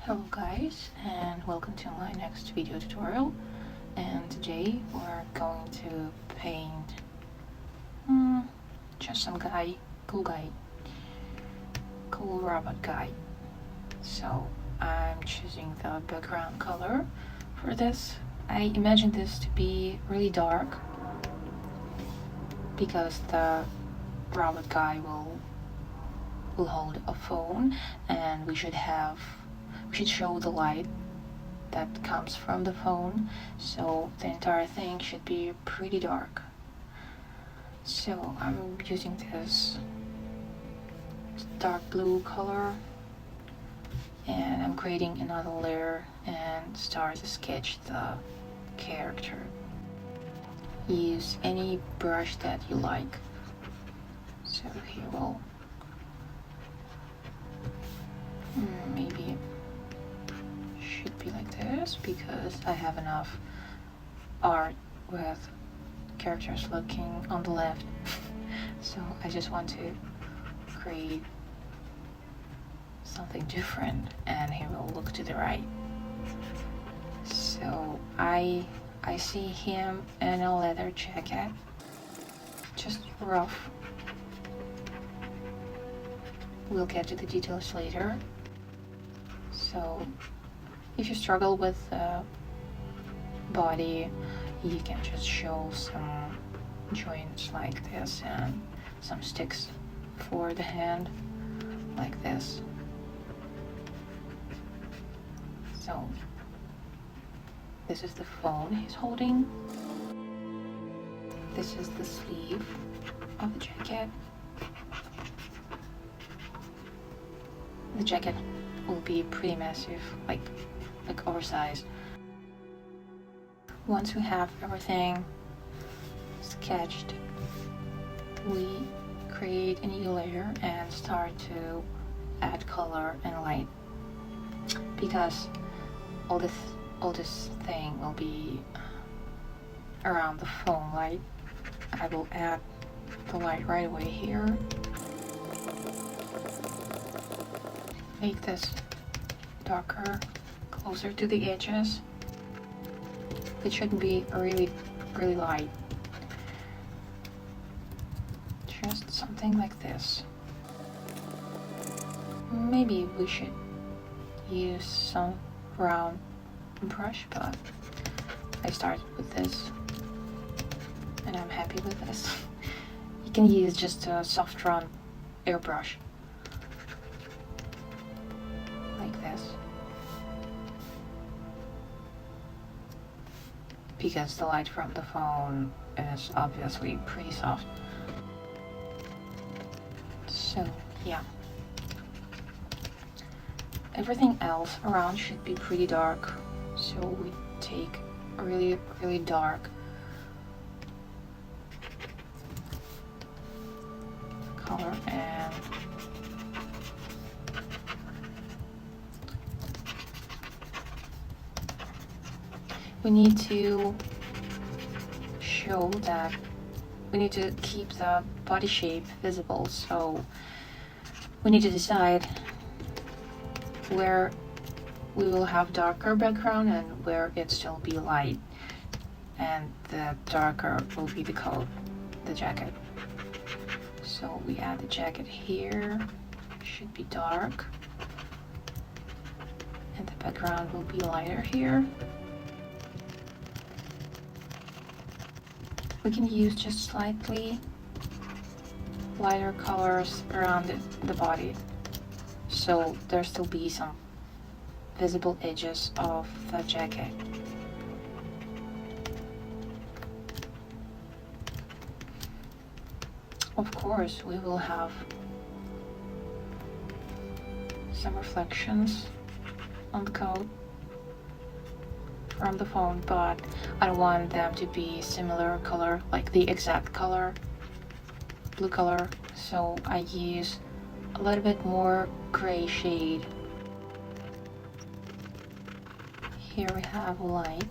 Hello guys, and welcome to my next video tutorial. And today we're going to paint just some cool robot guy. So I'm choosing the background color for this. I imagine this to be really dark because the robot guy will hold a phone, and we should show the light that comes from the phone, so the entire thing should be pretty dark. So I'm using this dark blue color, and I'm creating another layer and start to sketch the character. Use any brush that you like. So here we'll maybe should be like this because I have enough art with characters looking on the left. So I just want to create something different, and he will look to the right. So I see him in a leather jacket, just rough. We'll get to the details later. So if you struggle with the body, you can just show some joints like this and some sticks for the hand like this. So this is the phone he's holding. This is the sleeve of the jacket. The jacket will be pretty massive, like oversized. Once we have everything sketched, we create a new layer and start to add color and light, because all this thing will be around the phone light. I will add the light right away here. Make this darker, closer to the edges. It shouldn't be really light. Just something like this. Maybe we should use some round brush, but I started with this and I'm happy with this. You can use just a soft round airbrush like this, because the light from the phone is obviously pretty soft. So yeah, everything else around should be pretty dark, so we take a really dark color and we need to show that we need to keep the body shape visible, so we need to decide where we will have darker background and where it still be light, and the darker will be the coat, the jacket. So we add the jacket here, should be dark, and the background will be lighter here. We can use just slightly lighter colors around the body, so there still be some visible edges of the jacket. Of course, we will have some reflections on the coat from the phone, but I don't want them to be similar color, like the exact color, blue color, so I use a little bit more gray shade. Here we have light.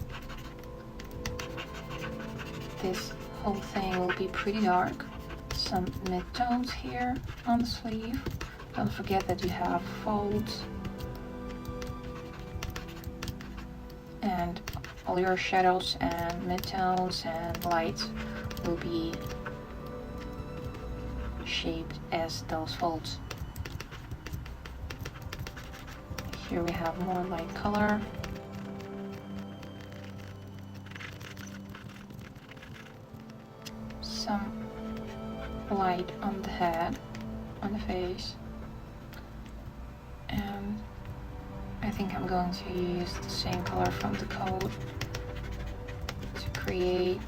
This whole thing will be pretty dark. Some mid-tones here on the sleeve. Don't forget that you have folds and all your shadows and midtones and lights will be shaped as those folds. Here we have more light color. Some light on the head, on the face. And I think I'm going to use the same color from the coat to create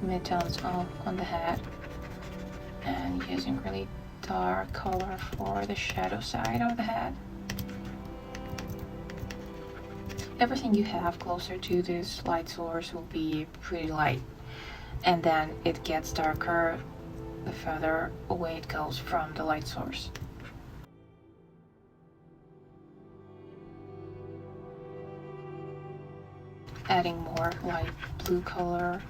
midtones on the head, and using really dark color for the shadow side of the head. Everything you have closer to this light source will be pretty light, and then it gets darker the further away it goes from the light source. Adding more light blue color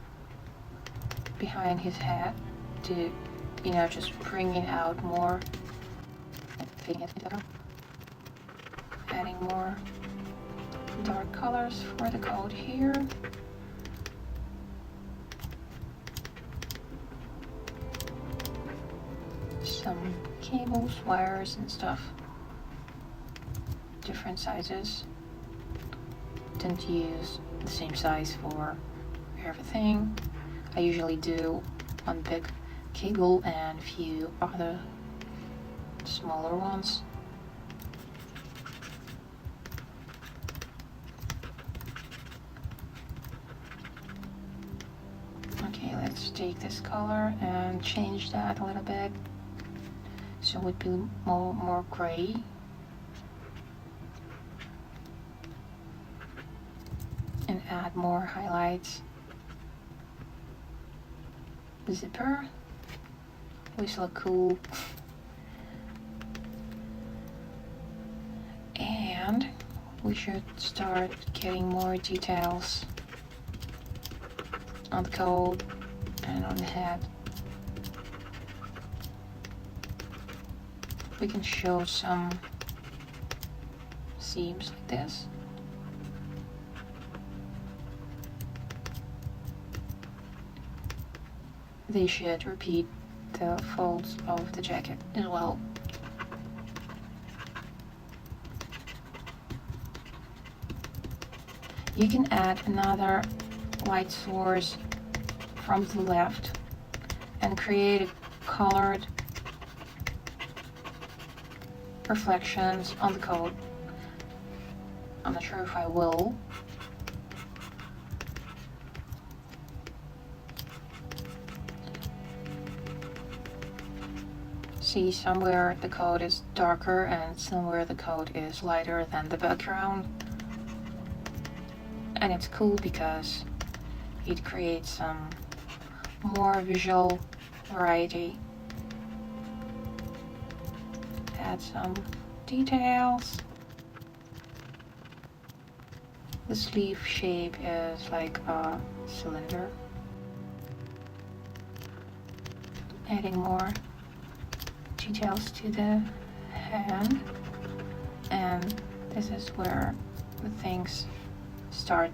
behind his head to, you know, just bringing out more. Adding more dark colors for the coat here. Some cables, wires and stuff. Different sizes. Tend to use the same size for everything. I usually do one big cable and a few other smaller ones. Okay, let's take this color and change that a little bit so it would be more gray. And add more highlights. The zipper always look cool. And we should start getting more details on the coat and on the head. We can show some seams like this. They should repeat the folds of the jacket as well. You can add another light source from the left and create a colored reflections on the coat. I'm not sure if I will. See, somewhere the coat is darker and somewhere the coat is lighter than the background. And it's cool because it creates some more visual variety. Add some details. The sleeve shape is like a cylinder. Adding more details to the hand, and this is where the things start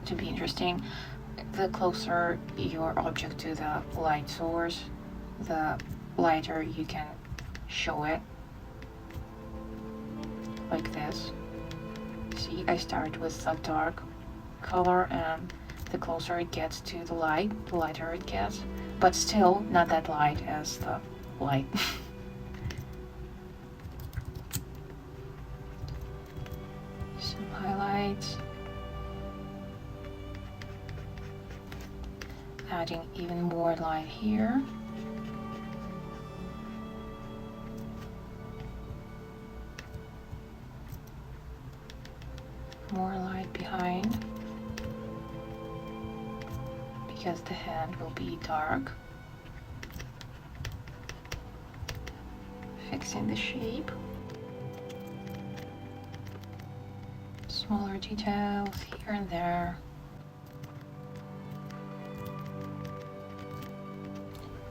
to be interesting. The closer your object to the light source, the lighter you can show it, like this. See, I start with a dark color, and the closer it gets to the light, the lighter it gets, but still not that light as the light. Some highlights. Adding even more light here. More light behind, because the hand will be dark. Fixing the shape. Smaller details here and there.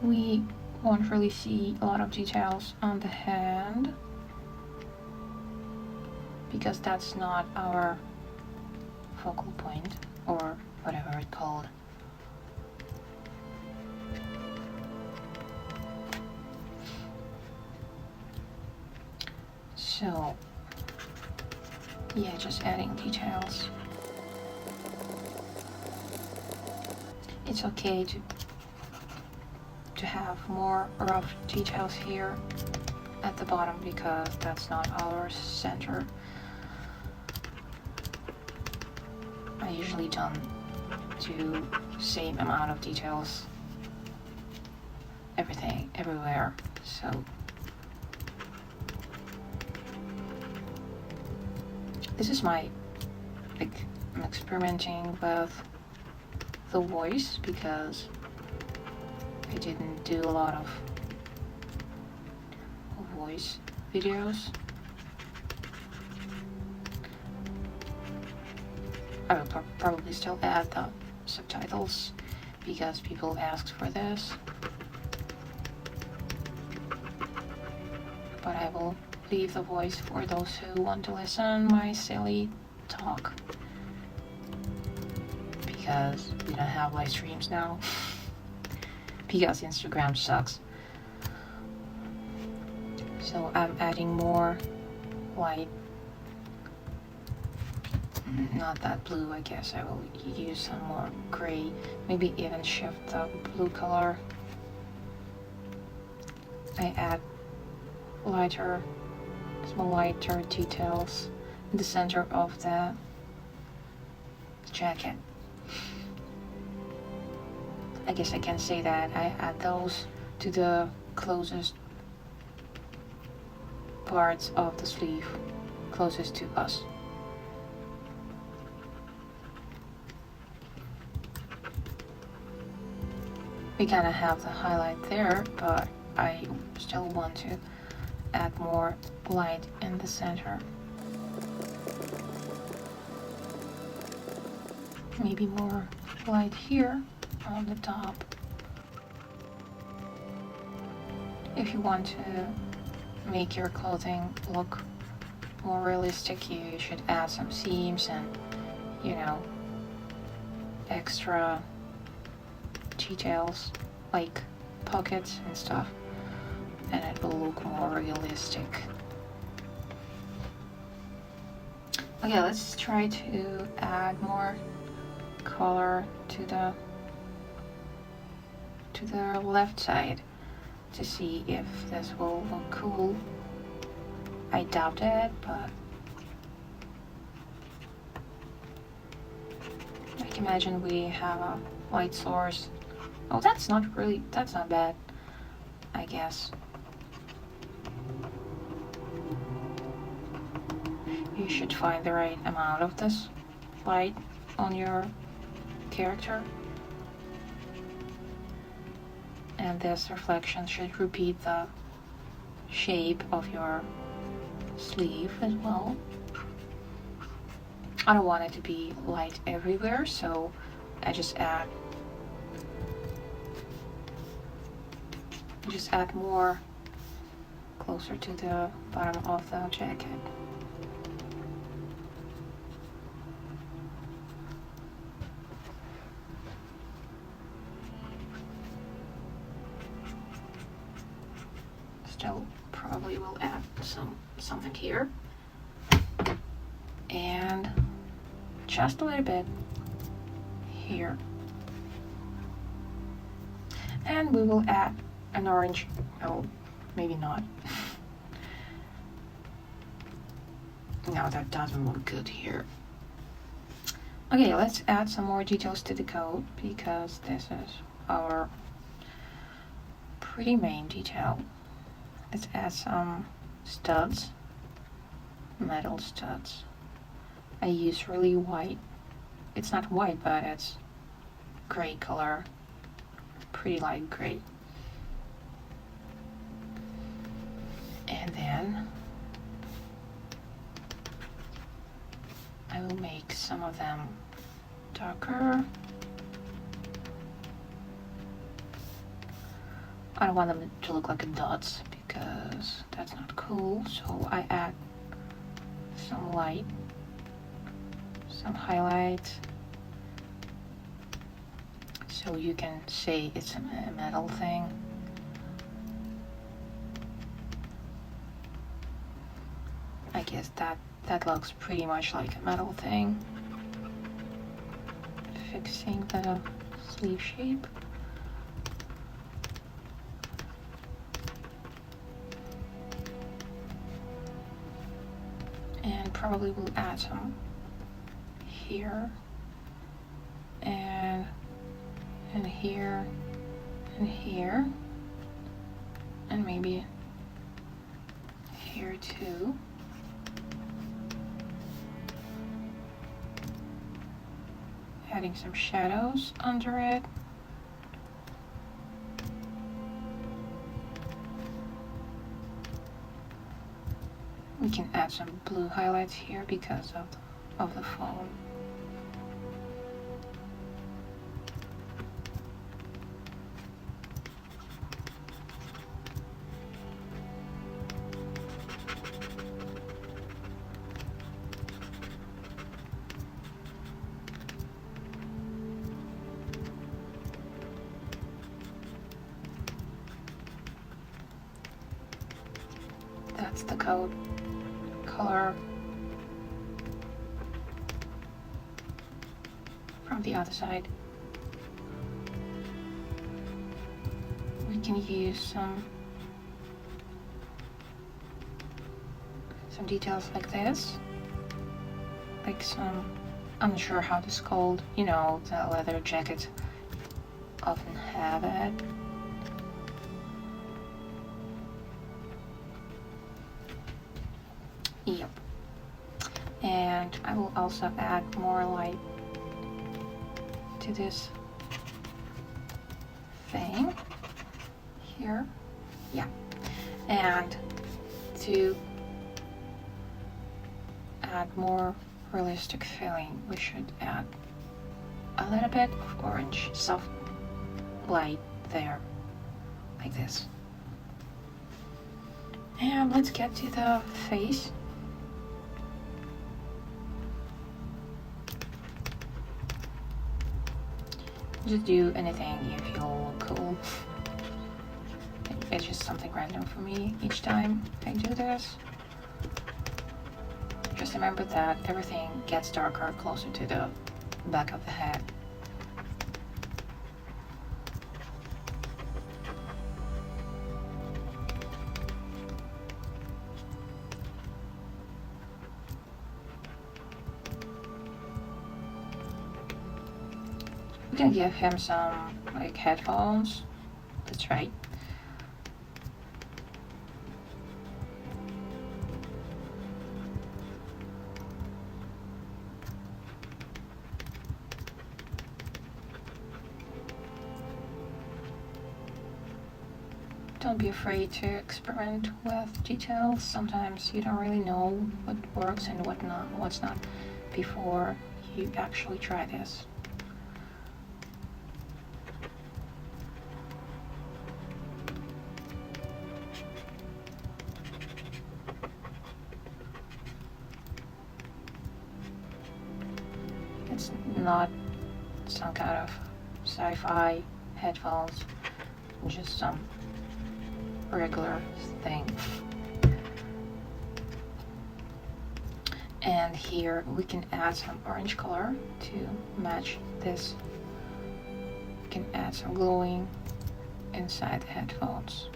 We won't really see a lot of details on the hand. because that's not our focal point, or whatever it's called. So yeah, just adding details. It's okay to have more rough details here at the bottom because that's not our center. I usually don't do same amount of details everywhere, so this is my, like, I'm experimenting with the voice because I didn't do a lot of voice videos. I will probably still add the subtitles because people asked for this, but I will leave the voice for those who want to listen my silly talk, because we don't have live streams now because Instagram sucks. So I'm adding more light, not that blue. I guess I will use some more gray, maybe even shift the blue color. I add some lighter details in the center of the jacket. I guess I can say that I add those to the closest parts of the sleeve, closest to us. We kind of have the highlight there, but I still want to add more light in the center. Maybe more light here on the top. If you want to make your clothing look more realistic, you should add some seams and, you know, extra details like pockets and stuff, and it will look more realistic. Okay, let's try to add more color to the left side to see if this will look cool. I doubt it, but like, imagine we have a light source. Oh, that's not bad, I guess. You should find the right amount of this light on your character. And this reflection should repeat the shape of your sleeve as well. I don't want it to be light everywhere, so I just add more closer to the bottom of the jacket. Still probably will add something here, and just a little bit here, and we will add an orange. Oh, maybe not. No, that doesn't look good here. Okay, let's add some more details to the coat because this is our pretty main detail. Let's add some studs, metal studs. I use really white. It's not white, but it's gray color, pretty light gray. And then I will make some of them darker. I don't want them to look like dots because that's not cool, so I add some light, some highlights, so you can say it's a metal thing. I guess that looks pretty much like a metal thing. Fixing the sleeve shape. And probably we'll add some here and here and here and maybe here too. Adding some shadows under it. We can add some blue highlights here because of the phone. That's the color. From the other side. We can use some details like this. Like some, I'm not sure how this is called, you know, the leather jackets often have it. Yep. And I will also add more light to this thing here. Yeah. And to add more realistic feeling, we should add a little bit of orange soft light there, like this. And let's get to the face. Just do anything you feel cool. It's just something random for me each time I do this. Just remember that everything gets darker closer to the back of the head. We can give him some like headphones. That's right. Don't be afraid to experiment with details. Sometimes you don't really know what works and what's not before you actually try this. It's not some kind of sci-fi headphones, just some regular thing. And here we can add some orange color to match this. We can add some glowing inside the headphones.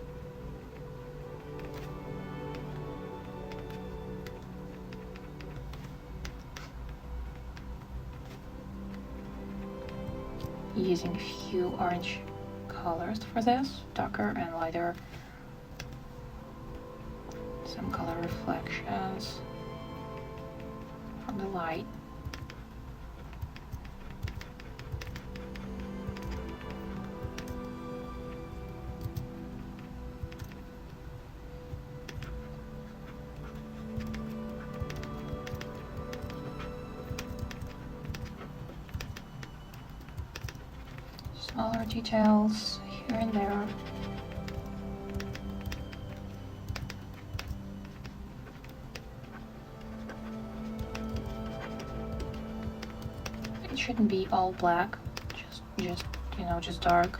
Using a few orange colors for this, darker and lighter. Some color reflections from the light. Smaller details here and there. shouldn't be all black, just you know, just dark.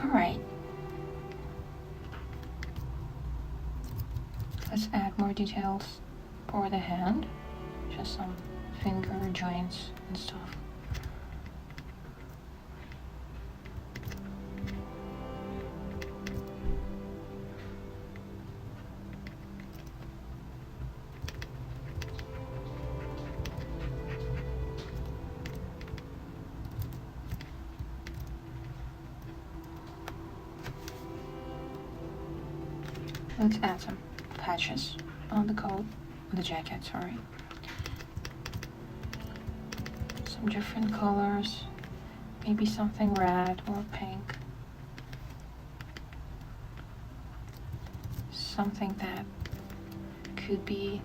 Alright, let's add more details for the hand, just some finger joints and stuff. Let's add some patches on the coat, the jacket, sorry. Some different colors, maybe something red or pink. Something that could be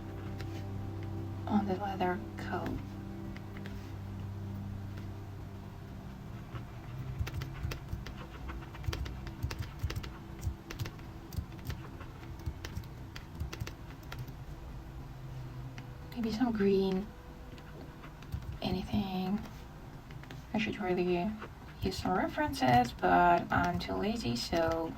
on the leather coat. Maybe some green, anything. I should really use some references, but I'm too lazy, so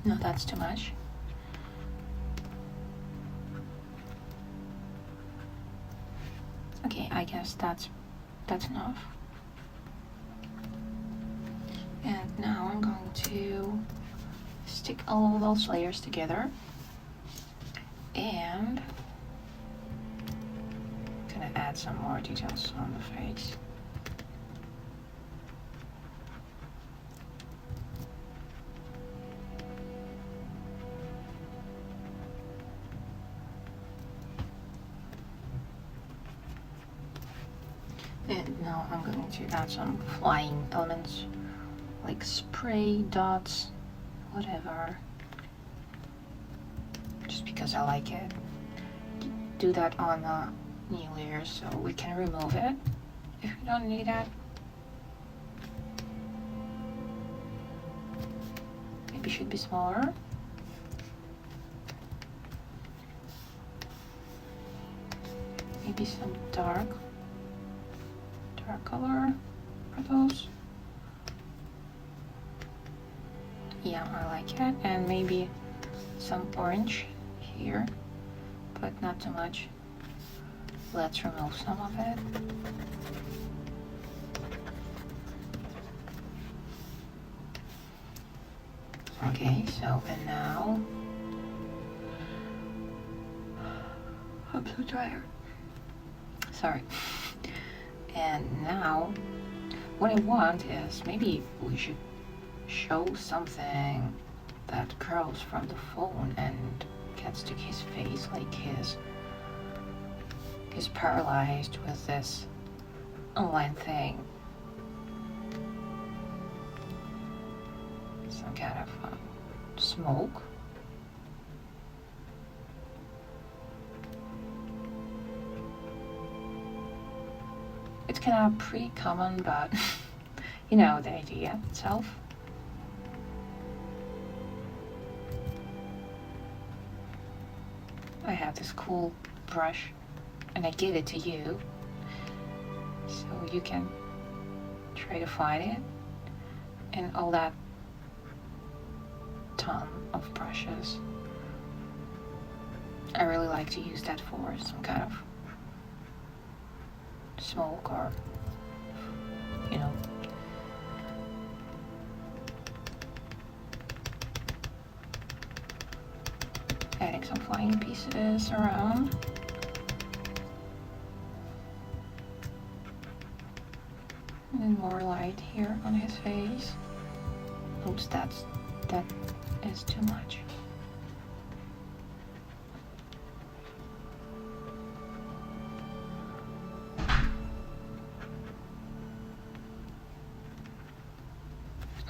no, that's too much. Okay, I guess that's enough. And now I'm going to stick all of those layers together, and gonna add some more details on the face. And now I'm going to add some flying elements, like spray, dots, whatever. Just because I like it. Do that on the new layer so we can remove it if we don't need it. Maybe should be smaller. Maybe some dark color for those. Yeah, I like it. And maybe some orange here, but not too much. Let's remove some of it. Okay, so and now I'm so tired. Sorry. And now what I want is maybe we should show something that grows from the phone and gets to his face, like he's paralyzed with this online thing. Some kind of smoke. It's kind of pretty common, but you know the idea itself. I have this cool brush and I give it to you so you can try to find it, and all that ton of brushes. I really like to use that for some kind of smoke or, you know. Adding some flying pieces around. And then more light here on his face. Oops, that is too much.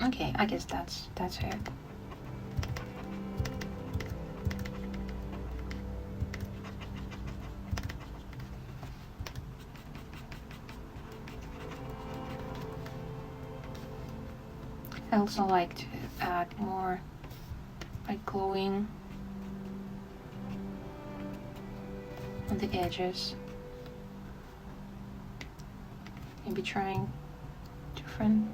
Okay, I guess that's it. I also like to add more like glowing on the edges. Maybe trying different.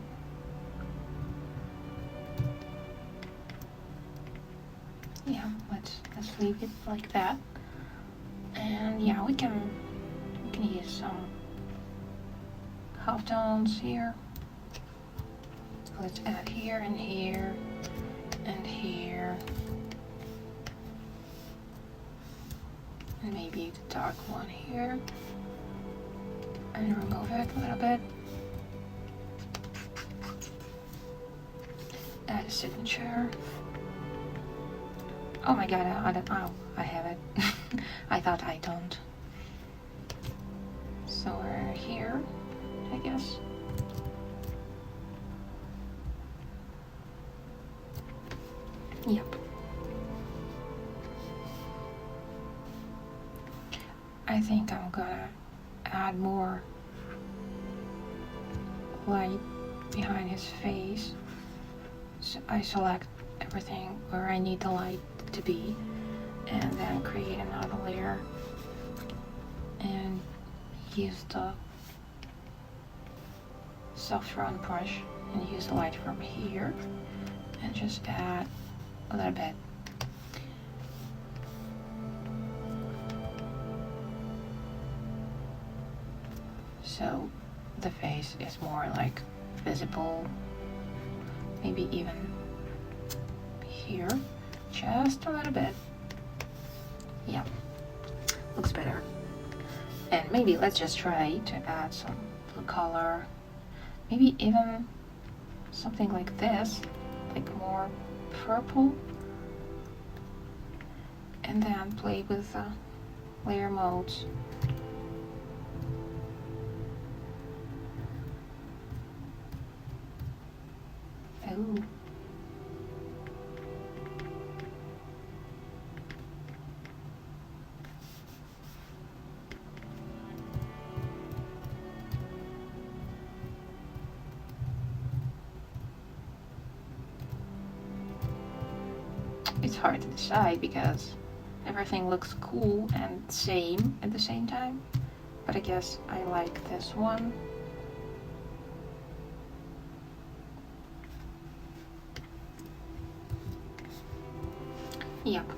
Yeah, let's leave it like that. And yeah, we can use some halftones here. Let's add here and here and here, and maybe the dark one here, and remove it a little bit. Add a signature. Oh my god, I don't know. I have it. I thought I don't. So we're here, I guess. Yep. I think I'm gonna add more light behind his face. So I select everything where I need the light to be, and then create another layer and use the soft round brush and use the light from here and just add a little bit. So the face is more like visible, maybe even here, just a little bit. Yeah, looks better. And maybe let's just try to add some blue color, maybe even something like this, like more purple, and then play with the layer modes. Oh. It's hard to decide because everything looks cool and same at the same time, but I guess I like this one. Yep.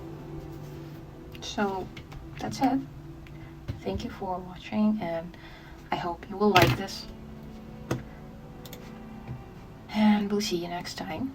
So that's it. Thank you for watching, and I hope you will like this. And we'll see you next time.